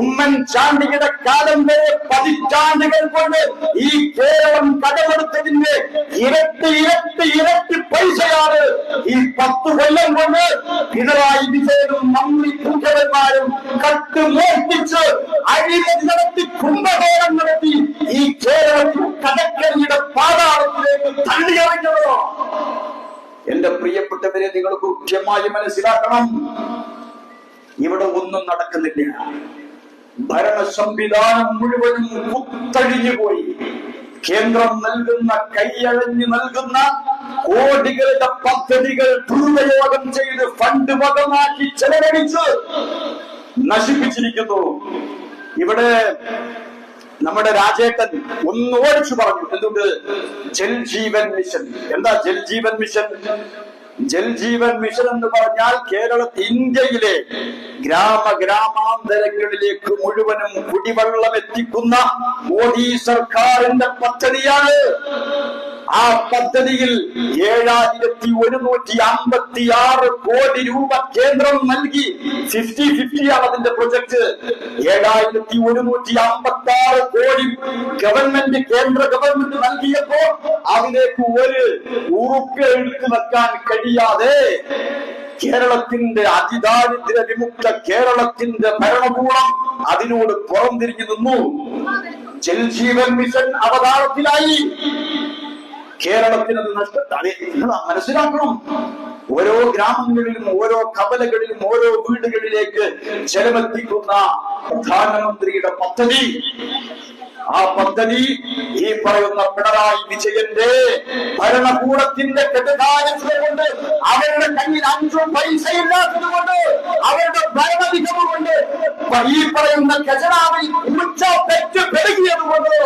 [SPEAKER 1] ഉമ്മൻചാണ്ടിയുടെ കാലം വരെ പതിറ്റാണ്ടുകൾ കൊണ്ട് ഈ കേരളം കടമെടുത്തതിന്റെ ഇരട്ടി പൈസയാണ് ഈ 10 കൊല്ലം കൊണ്ട് പിണറായി വിജയനും മന്ത്രി കൂട്ടന്മാരും കട്ടുമോഷ്ടിച്ച് അഴിമതി നടത്തി കുംഭകോണം നടത്തി ഈ കേരളത്തിൽ കടക്കരയുടെ പാതാളത്തിലേക്ക് തള്ളിയറിഞ്ഞത്. എന്റെ പ്രിയപ്പെട്ടവരെ, നിങ്ങൾ കൃത്യമായി മനസ്സിലാക്കണം, ഇവിടെ ഒന്നും നടക്കുന്നില്ല. ഭരണ സംവിധാനം മുഴുവനും കുത്തഴിഞ്ഞു പോയി. കേന്ദ്രം നൽകുന്ന, കൈയഴഞ്ഞു നൽകുന്ന കോടികളുടെ പദ്ധതികൾ ദുരുപയോഗം ചെയ്ത് ഫണ്ട് വകമാറ്റി ചെലവഴിച്ച് നശിപ്പിച്ചിരിക്കുന്നു. ഇവിടെ നമ്മുടെ രാജേട്ടൻ ഒന്ന് ഓടിച്ചു പറഞ്ഞു, എന്തുകൊണ്ട്? ജൽജീവൻ മിഷൻ. എന്താ ജൽജീവൻ മിഷൻ? ജൽജീവൻ മിഷൻ എന്ന് പറഞ്ഞാൽ ഇന്ത്യയിലെ ഗ്രാമാന്തരങ്ങളിലേക്ക് മുഴുവനും കുടിവെള്ളം എത്തിക്കുന്ന മോദി സർക്കാരിന്റെ പദ്ധതിയാണ്. ആ പദ്ധതിയിൽ 7156 കോടി രൂപ കേന്ദ്രം നൽകി. 50-50 ആണ് അതിന്റെ പ്രൊജക്ട്. 7156 കോടി കേന്ദ്ര ഗവൺമെന്റ് നൽകിയപ്പോ അതിലേക്ക് ഒരു ഉറുപ്പ് എടുത്തു വെക്കാൻ കഴിയാതെ കേരളത്തിന്റെ അതിദാരിദ്ര്യ വിമുക്ത കേരളത്തിന്റെ ഭരണകൂടം അതിനോട് പുറംതിരിഞ്ഞു നിന്നു. ജൽജീവൻ മിഷൻ അവതാരത്തിലായി. കേരളത്തിന് നഷ്ടത്താതെ മനസ്സിലാക്കണം. ഓരോ ഗ്രാമങ്ങളിലും, ഓരോ കവലകളിലും, ഓരോ വീടുകളിലേക്ക് ജലമെത്തിക്കുന്ന പ്രധാനമന്ത്രിയുടെ പദ്ധതി. ആ പദ്ധതി ഈ പറയുന്ന പിണറായി വിജയന്റെ ഭരണകൂടത്തിന്റെ കെടുകാര്യസ്ഥത കൊണ്ട്, അവരുടെ കയ്യിൽ 5 പൈസ ഇല്ലാത്തത് കൊണ്ട്, അവരുടെ ഭരണമികവ് കൊണ്ട്, ഈ പറയുന്ന ഖജനാവിൽ പെറ്റ് പെരുകിയത് കൊണ്ട്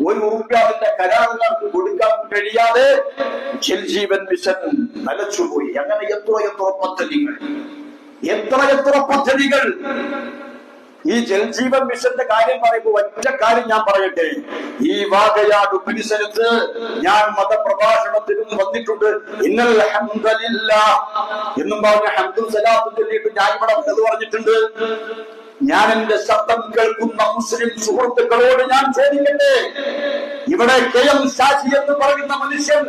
[SPEAKER 1] ഒരു ഉറുപ്പ്യാവിന്റെ കരാറുകാർക്ക് കൊടുക്കാൻ കഴിയാതെ ജൽജീവൻ മിഷൻ നിലച്ചുപോയി. അങ്ങനെ എത്ര പദ്ധതികൾ. ഈ ജൽജീവൻ മിഷന്റെ കാര്യം പറയുമ്പോൾ ഒറ്റ കാര്യം ഞാൻ പറയട്ടെ. ഈ വാഗയാട് പരിസരത്ത് ഞാൻ മതപ്രഭാഷണത്തിനും വന്നിട്ടുണ്ട്. ഇന്നൽ ഹംദലില്ലാഹ് എന്നും പറഞ്ഞ ഹംദും സലാത്തും ചൊല്ലിയിട്ട് ഞാൻ ഇവിടെ അത് പറഞ്ഞിട്ടുണ്ട്. ഞാൻ എന്റെ ശബ്ദം കേൾക്കുന്ന മുസ്ലിം സുഹൃത്തുക്കളോട് ഞാൻ ചോദിക്കട്ടെ, ഇവിടെ KM ഷാജി എന്ന് പറയുന്ന മനുഷ്യൻ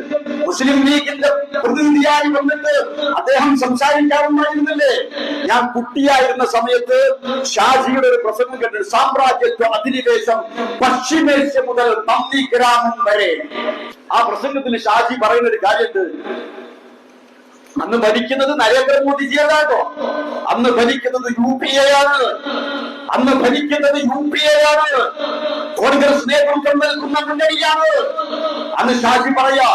[SPEAKER 1] മുസ്ലിം ലീഗിന്റെ പ്രതിനിധിയായി വന്നിട്ട് അദ്ദേഹം സംസാരിക്കാറുണ്ടായിരുന്നില്ലേ? ഞാൻ കുട്ടിയായിരുന്ന സമയത്ത് ഷാജിയുടെ ഒരു പ്രസംഗം കേട്ടിട്ട്, സാമ്രാജ്യത്വ അധിനിവേശം പശ്ചിമേഷ്യ മുതൽ നന്ദി ഗ്രാമം വരെ. ആ പ്രസംഗത്തിൽ ഷാജി പറയുന്ന ഒരു കാര്യമുണ്ട്. അന്ന് ഭരിക്കുന്നത് നരേന്ദ്രമോദിജിയാണോ? അന്ന് ഭരിക്കുന്നത് UPA ആണ്. കോൺഗ്രസ് നേതൃത്വം നൽകുന്ന മുന്നണിയാണ്. അന്ന് ഷാജി പറയാ,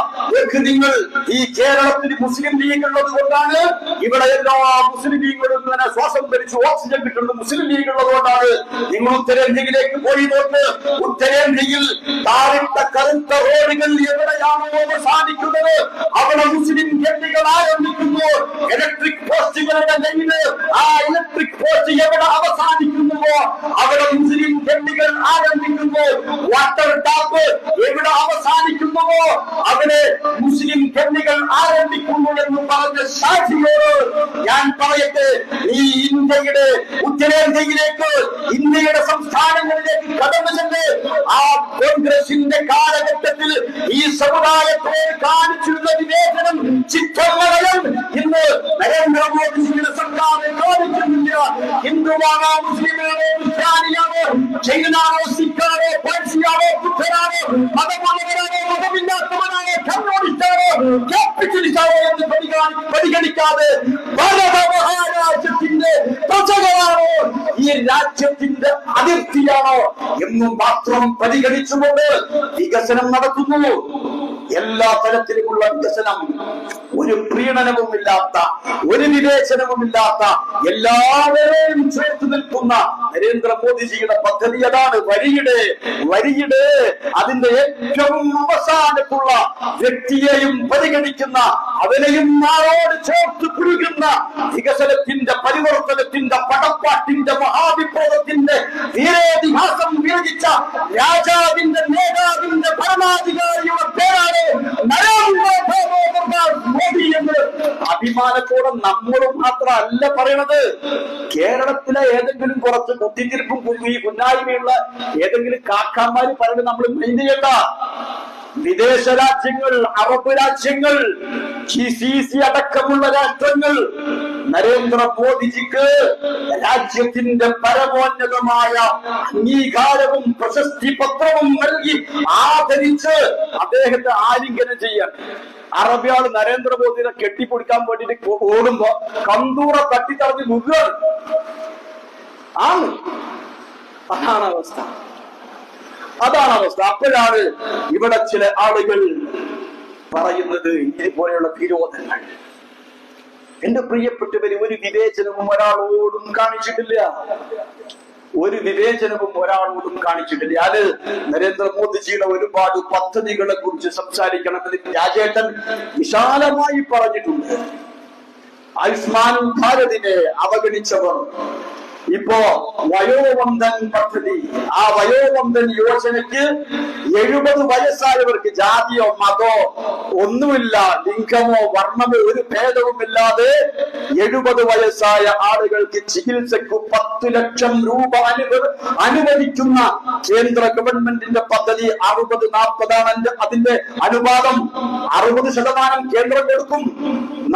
[SPEAKER 1] നിങ്ങൾ ഈ കേരളത്തിൽ മുസ്ലിം ലീഗ് ഉള്ളത് കൊണ്ടാണ് ഇവിടെ എല്ലാ മുസ്ലിം ലീഗുകളും ശ്വാസം ധരിച്ച് ഓക്സിജൻ കിട്ടുന്നത്. മുസ്ലിം ലീഗ് ഉള്ളത് കൊണ്ടാണ്. നിങ്ങൾ ഉത്തരേന്ത്യയിലേക്ക് പോയി നോക്ക്. ഉത്തരേന്ത്യയിൽ താറിട്ട കറുത്ത റോഡുകൾ എവിടെയാണോ അവസാനിക്കുന്നത് അവിടെ മുസ്ലിം ജനതകൾ ആരംഭിക്കുന്നു. ഇലക്ട്രിക് പോസ്റ്റുകളുടെ ലൈന്, ആ ഇലക്ട്രിക് പോസ്റ്റ് എവിടെ അവസാനിക്കുന്നുവോ അവിടെ മുസ്ലിം ജനതകൾ ആരംഭിക്കുന്നു. വാട്ടർ ടാപ്പ് എവിടെ അവസാനിക്കുന്നുവോ അവിടെ മുസ്ലിം ജനതകൾ ആരംഭിക്കുന്നു എന്ന് പറഞ്ഞ ഷാജിയോട് ഞാൻ പറയട്ടെ, ഈ ഇന്ത്യയുടെ ഉത്തരേന്ത്യയിലേക്ക്, ഇന്ത്യയുടെ സംസ്ഥാനങ്ങളിലേക്ക് കടന്നു ചെന്ന് ആ കോൺഗ്രസിന്റെ കാലഘട്ടത്തിൽ ഈ സമുദായത്തോട് കാണിച്ചിരുന്ന വിവേചനം, ചിത്രങ്ങളയം ഇന്ന് നരേന്ദ്രമോദിയുടെ സർക്കാർ കാണിക്കുന്നില്ല. ഹിന്ദുവാണോ, മുസ്ലിമാണോ, ക്രിസ്ത്യാനിയാണോ, ജൈനാണോ, സിഖാണോ, പാഴ്സിയാണോ, ബുദ്ധനാണോ, മതമുള്ളവരാണോ, മതമില്ലാത്തവനാണോ, കമ്മ്യൂണിസ്റ്റാണോ, ക്യാപിറ്റലിസ്റ്റാണോ എന്ന് പരിഗണിക്കാതെ ഭാരത മഹാരാജ്യത്തിന്റെ പ്രജകളാണോ, ഈ രാജ്യത്തിന്റെ അതിർത്തിയാണോ എന്നും മാത്രം പരിഗണിച്ചുകൊണ്ട് വികസനം നടത്തുന്നു. എല്ലാ തരത്തിലുമുള്ള വികസനം, ഒരു പ്രീണനവുമില്ലാത്ത, ഒരു വിവേചനവുമില്ലാത്ത, എല്ലാവരെയും ചേർത്ത് നിൽക്കുന്ന നരേന്ദ്രമോദിജിയുടെ പദ്ധതി അതാണ്. വരിയുടെ അതിന്റെ ഏറ്റവും അവസാനത്തുള്ള വ്യക്തിയെയും പരിഗണിക്കുന്ന, അവനെയും നാളോട് ചേർത്ത് പുരുകുന്ന വികസനത്തിന്റെ, പരിവർത്തനത്തിന്റെ, പടപ്പാട്ടിന്റെ, മഹാവിപ്ലവത്തിന്റെ വീരേതിഹാസം വിരചിച്ച രാജാവിന്റെ, നേതാവിന്റെ, ഭരണാധികാരിയുടെ പേരാണ് മോദി എന്ന് അഭിമാനത്തോടെ നമ്മളും മാത്രമല്ല പറയണത്. കേരളത്തിലെ ഏതെങ്കിലും കുറച്ച് കുത്തിത്തിരിപ്പും കുന്നായ്മയുള്ള ഏതെങ്കിലും കാക്കാന്മാര് പറയുന്നത് നമ്മൾ മൈൻഡ് ചെയ്യണ്ട. വിദേശ രാജ്യങ്ങൾ, അറബ് രാജ്യങ്ങൾ, GCC അടക്കമുള്ള രാഷ്ട്രങ്ങൾ നരേന്ദ്രമോദിജിക്ക് രാജ്യത്തിന്റെ പരമോന്നതമായ അംഗീകാരവും പ്രശസ്തി പത്രവും നൽകി ആദരിച്ച് അദ്ദേഹത്തെ ആലിംഗനം ചെയ്യാൻ. അറബിയാള് നരേന്ദ്രമോദിനെ കെട്ടിപ്പിടിക്കാൻ വേണ്ടിട്ട് ഓടുമ്പോ കന്തൂറ തട്ടിത്തറഞ്ഞ് മുഴുവൻ ആണ്. അതാണ് അവസ്ഥ. അപ്പോഴാണ് ഇവിടെ ചില ആളുകൾ പറയുന്നത് ഇതുപോലെയുള്ള വിരോധങ്ങൾ. എന്റെ പ്രിയപ്പെട്ടവര്, ഒരു വിവേചനവും ഒരാളോടും കാണിച്ചിട്ടില്ല. അത് നരേന്ദ്രമോദിജിയുടെ ഒരുപാട് പദ്ധതികളെ കുറിച്ച് സംസാരിക്കണമെന്ന് രാജേട്ടൻ വിശാലമായി പറഞ്ഞിട്ടുണ്ട്. ആയുഷ്മാൻ ഭാരതിനെ അവഗണിച്ചവർ ഇപ്പോ വയോവന്ദൻ പദ്ധതി, ആ വയോവന്ദൻ യോജനയ്ക്ക് 70 വയസ്സായവർക്ക് ജാതിയോ മതോ ഒന്നുമില്ല, ലിംഗമോ വർണ്ണമോ ഒരു ഭേദവുമില്ലാതെ 70 വയസ്സായ ആളുകൾക്ക് ചികിത്സയ്ക്ക് 10 ലക്ഷം രൂപ അനുവദിക്കുന്ന കേന്ദ്ര ഗവൺമെന്റിന്റെ പദ്ധതി. 60-40 അതിന്റെ അനുപാതം. 60% കേന്ദ്രം കൊടുക്കും,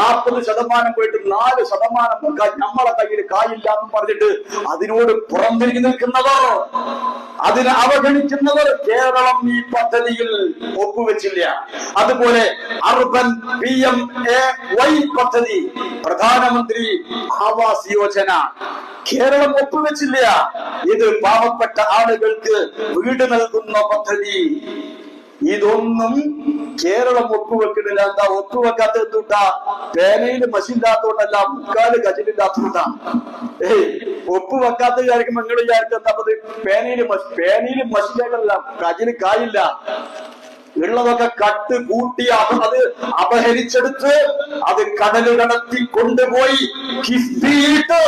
[SPEAKER 1] 40% പോയിട്ട് 4% നമ്മളെ കയ്യിൽ കായില്ല എന്ന് പറഞ്ഞിട്ട് അതിനോട് പുറംതിരിഞ്ഞു നിൽക്കുന്നവർ, അതിനെ അവഗണിക്കുന്നവർ കേരളം ഈ പദ്ധതിയിൽ ഒപ്പുവെച്ചില്ല. അതുപോലെ അർബൻ PMAY പദ്ധതി, പ്രധാനമന്ത്രി ആവാസ് യോജന, കേരളം ഒപ്പുവെച്ചില്ല. ഇത് പാവപ്പെട്ട ആളുകൾക്ക് വീട് നൽകുന്ന പദ്ധതി. ഇതൊന്നും കേരളം ഒപ്പുവെക്കുന്നില്ല. എന്താ ഒപ്പുവെക്കാത്ത എന്തുട്ടാ? പേനയില് മഷില്ലാത്തോണ്ടല്ല, മുക്കാല് കജിലില്ലാത്തോണ്ടാ. ഒപ്പുവെക്കാത്ത വിചാരിക്കും നിങ്ങൾ വിചാരിക്കും എന്താ പേനയില് മഷിലേക്കല്ല, കജില് കായില്ല. ഉള്ളതൊക്കെ കട്ട് കൂട്ടി അത് അപഹരിച്ചെടുത്ത് അത് കടല് കടത്തി കൊണ്ടുപോയി കിഫ്ബിയിട്ട്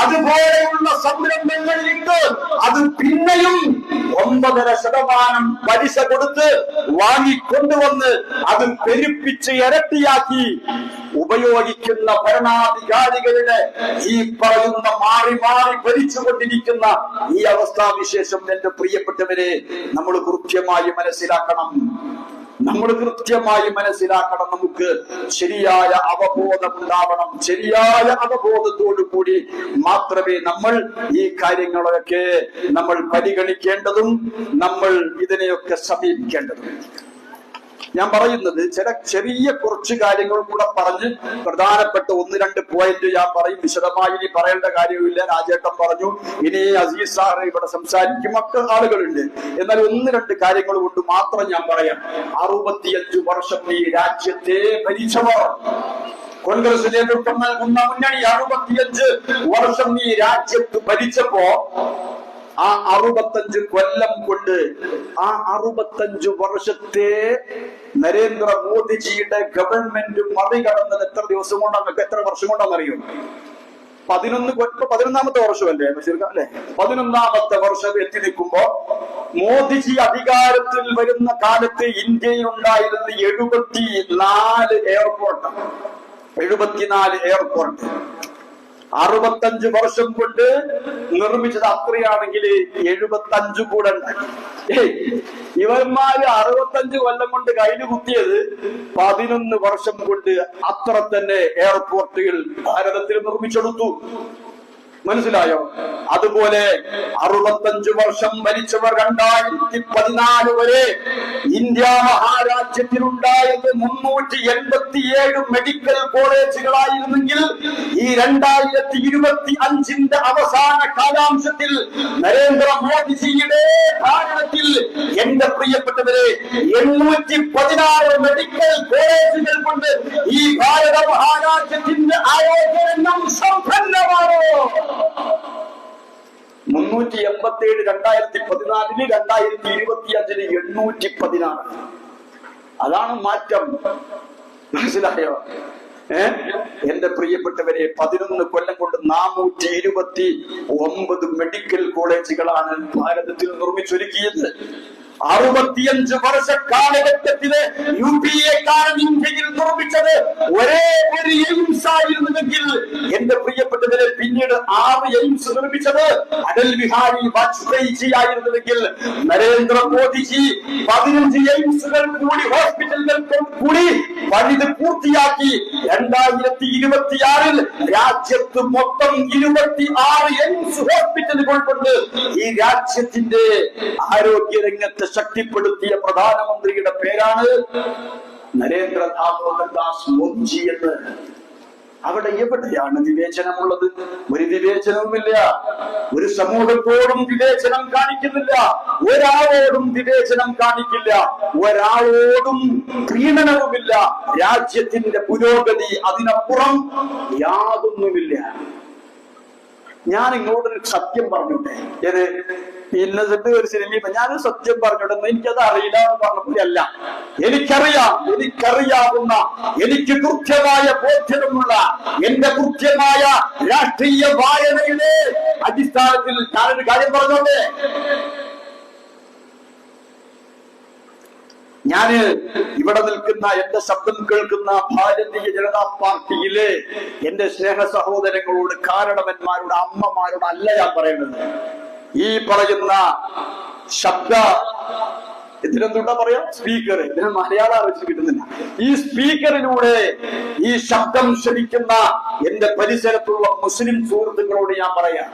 [SPEAKER 1] അതുപോലെയുള്ള സംരംഭങ്ങളിലിട്ട് അത് പിന്നെയും 9.5% പലിശ കൊടുത്ത് വാങ്ങിക്കൊണ്ടുവന്ന് അത് പെരുപ്പിച്ച് ഇരട്ടിയാക്കി ഉപയോഗിക്കുന്ന ഭരണാധികാരികളുടെ ഈ പറയുന്ന മാറി ഭരിച്ചുകൊണ്ടിരിക്കുന്ന ഈ അവസ്ഥാവിശേഷം എന്റെ പ്രിയപ്പെട്ടവരെ നമ്മൾ കൃത്യമായി മനസ്സിലാക്കണം. നമുക്ക് ശരിയായ അവബോധം ഉണ്ടാവണം. ശരിയായ അവബോധത്തോടു കൂടി മാത്രമേ നമ്മൾ ഈ കാര്യങ്ങളൊക്കെ നമ്മൾ പരിഗണിക്കേണ്ടതും നമ്മൾ ഇതിനെയൊക്കെ സമീപിക്കേണ്ടതും. ഞാൻ പറയുന്നത് ചെറിയ കുറച്ച് കാര്യങ്ങൾ കൂടെ പറഞ്ഞ് പ്രധാനപ്പെട്ട 1-2 പോയിന്റ് ഞാൻ പറയും. വിശദമായി ഇനി പറയേണ്ട കാര്യമില്ല. രാജേട്ടൻ പറഞ്ഞു, ഇനി അസീസ് സാറ് ഇവിടെ സംസാരിക്കും, ആളുകളുണ്ട്. എന്നാൽ 1-2 കാര്യങ്ങൾ കൊണ്ട് മാത്രം ഞാൻ പറയാം. 65 വർഷം ഈ രാജ്യത്തെ ഭരിച്ചവർ, കോൺഗ്രസ് നേതൃത്വം നൽകുന്ന മുന്നണി 65 വർഷം ഈ രാജ്യത്ത് ഭരിച്ചപ്പോ ആ 65 കൊല്ലം കൊണ്ട് ആ 65 വർഷത്തെ നരേന്ദ്രമോദിജിയുടെ ഗവൺമെന്റ് മറികടന്നത് എത്ര ദിവസം കൊണ്ടാണ്, എത്ര വർഷം കൊണ്ടാണെന്നറിയോ? 11ാമത്തെ വർഷമല്ലേ അല്ലേ? 11ാമത്തെ വർഷം എത്തി നിൽക്കുമ്പോ മോദിജി അധികാരത്തിൽ വരുന്ന കാലത്ത് ഇന്ത്യയിൽ ഉണ്ടായിരുന്ന 74 എയർപോർട്ട്. 65 വർഷം കൊണ്ട് നിർമ്മിച്ചത് അത്രയാണെങ്കിൽ 75 കൂടെ ഉണ്ടാക്കി. ഇവന്മാര് 65 കൊല്ലം കൊണ്ട് കയ്യിൽ കുത്തിയത് 11 വർഷം കൊണ്ട് അത്ര തന്നെ എയർപോർട്ടുകൾ ഭാരതത്തിൽ നിർമ്മിച്ചെടുത്തു. മനസ്സിലായോ? അതുപോലെ 65 വർഷം ഭരിച്ചവർ 2014 വരെ ഇന്ത്യ മഹാരാജ്യത്തിലുണ്ടായത് 387 മെഡിക്കൽ കോളേജുകളായിരുന്നെങ്കിൽ ഈ 2025 അവസാന കാലാംശത്തിൽ നരേന്ദ്രമോദിജിയുടെ ഭാരതത്തിൽ എന്റെ പ്രിയപ്പെട്ടവരെ 816 മെഡിക്കൽ കോളേജുകൾ കൊണ്ട് ഈ ഭാരത മഹാരാജ്യത്തിന്റെ ആരോഗ്യം സമ്പന്നമാണോ? 387 2014 2025 816. അതാണ് മാറ്റം. മനസ്സിലായോ? എന്റെ പ്രിയപ്പെട്ടവരെ, 11 കൊല്ലം കൊണ്ട് 429 മെഡിക്കൽ കോളേജുകളാണ് ഭാരതത്തിൽ നിർമ്മിച്ചൊരുക്കിയത്. 65 വർഷ കാലഘട്ടത്തില് UPA-ക്കാരൻ ഇന്ത്യയിൽ നിർമ്മിച്ചത് ഒരേ ഒരു എയിംസ് ആയിരുന്നുവെങ്കിൽ എന്റെ പ്രിയപ്പെട്ടവരെ, പിന്നീട് 6 എയിംസ് നിർമ്മിച്ചത് അടൽ ബിഹാരി വാജ്പേയിജി ആയിരുന്നുവെങ്കിൽ നരേന്ദ്രമോദിജി 15 എയിംസുകൾ കൂടി ഹോസ്പിറ്റലുകൾ കൂടി പണിത് പൂർത്തിയാക്കി 2026 രാജ്യത്ത് മൊത്തം 26 എയിംസ് ഹോസ്പിറ്റലുകൾ കൊണ്ട് ഈ രാജ്യത്തിന്റെ ആരോഗ്യരംഗത്ത് ശക്തിപ്പെടുത്തിയ പ്രധാനമന്ത്രിയുടെ പേരാണ് നരേന്ദ്ര ദാമോദർദാസ് മോദിജി എന്ന്. അവിടെ എവിടെയാണ് വിവേചനമുള്ളത്? ഒരു വിവേചനവുമില്ല. ഒരു സമൂഹത്തോടും വിവേചനം കാണിക്കുന്നില്ല, ഒരാളോടും വിവേചനം കാണിക്കില്ല, ഒരാളോടും പ്രീണനവുമില്ല. രാജ്യത്തിന്റെ പുരോഗതി, അതിനപ്പുറം യാതൊന്നുമില്ല. ഞാൻ ഇങ്ങോട്ടൊരു സത്യം പറഞ്ഞോട്ടെ. ഏത് ഇന്നസെന്റ് ഒരു സിനിമ ഞാനൊരു സത്യം പറഞ്ഞോട്ടെ, എനിക്കത് അറിയില്ല എന്ന് പറഞ്ഞപ്പോഴല്ല, എനിക്കറിയാവുന്ന, എനിക്ക് കൃത്യമായ ബോധ്യമുള്ള, എന്റെ കൃത്യമായ രാഷ്ട്രീയ വായനയുടെ അടിസ്ഥാനത്തിൽ ഞാനൊരു കാര്യം പറഞ്ഞോട്ടെ. ഞാന് ഇവിടെ നിൽക്കുന്ന, എന്റെ ശബ്ദം കേൾക്കുന്ന ഭാരതീയ ജനതാ പാർട്ടിയിലെ എന്റെ സ്നേഹ സഹോദരങ്ങളോട്, കാരണവന്മാരോട്, അമ്മമാരോട് അല്ല ഞാൻ പറയുന്നത്. ഈ പറയുന്ന ശബ്ദ ഇതിനെന്തുണ്ടാ പറയാ, സ്പീക്കർ, ഇതിന് മലയാളം ആലോചിച്ച് കിട്ടുന്നില്ല. ഈ സ്പീക്കറിലൂടെ ഈ ശബ്ദം ശ്രമിക്കുന്ന എന്റെ പരിസരത്തുള്ള മുസ്ലിം സുഹൃത്തുക്കളോട് ഞാൻ പറയാം,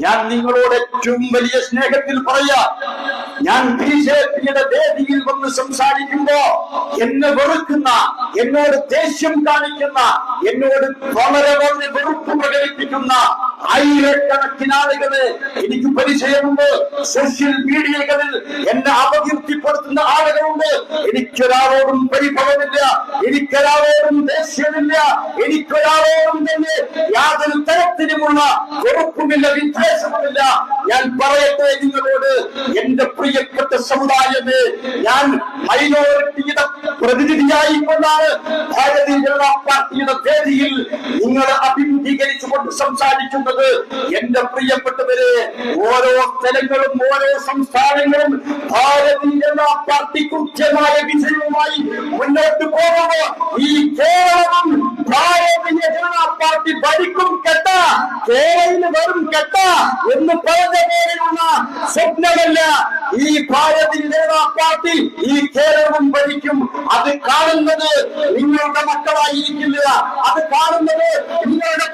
[SPEAKER 1] ഞാൻ നിങ്ങളോട് ഏറ്റവും വലിയ സ്നേഹത്തിൽ പറയാ, ഞാൻ ബിജെപിയുടെ വേദിയിൽ വന്ന് സംസാരിക്കുമ്പോ എന്നെ വെറുക്കുന്ന, എന്നോട് ദേഷ്യം കാണിക്കുന്ന, എന്നോട് വളരെ വളരെ വെറുപ്പ് പ്രകടിപ്പിക്കുന്ന ആയിരക്കണക്കിന് ആളുകളെ എനിക്ക് പരിചയമുണ്ട്. സോഷ്യൽ മീഡിയകളിൽ എന്നെ അപകീർത്തിപ്പെടുത്തുന്ന ആളുകളുണ്ട്. എനിക്കൊരാളോടും പരിഭവമില്ല, എനിക്കൊരാളോടും ദേഷ്യമില്ല, എനിക്കൊരാളോടും തന്നെ യാതൊരു തരത്തിലുമുള്ള വെറുപ്പുമില്ല, വിദ്വേഷവുമില്ല. ഞാൻ പറയട്ടെ നിങ്ങളോട്, എന്റെ പ്രിയപ്പെട്ട സമുദായമേ, ഞാൻ മൈനോറിറ്റിയുടെ പ്രതിനിധിയായിക്കൊണ്ടാണ് ഭാരതീയ ജനതാ പാർട്ടിയുടെ വേദിയിൽ നിങ്ങളെ അഭിമുഖീകരിച്ചുകൊണ്ട് സംസാരിക്കുന്നത്. എന്റെ പ്രിയപ്പെട്ടവരെ, ഓരോ സ്ഥലങ്ങളും ഓരോ സംസ്ഥാനങ്ങളും ഭാരതീയ ജനതാ പാർട്ടി കൃത്യമായ വിജയവുമായി മുന്നോട്ട് പോകുമ്പോൾ ഈ കേരളം ഭാരതീയ ജനതാ പാർട്ടി ഭരിക്കും കെട്ട, കേരളത്തിന് വരും കെട്ട എന്ന് പറഞ്ഞ പോലെയുള്ള സ്വപ്നമല്ല. ഈ ഭാരതീയ ജനതാ പാർട്ടി ഈ കേരളം ഭരിക്കും. അത് കാണുന്നത് നിങ്ങളുടെ മക്കളായിരിക്കില്ല, അത് കാണുന്നത് നിങ്ങളുടെ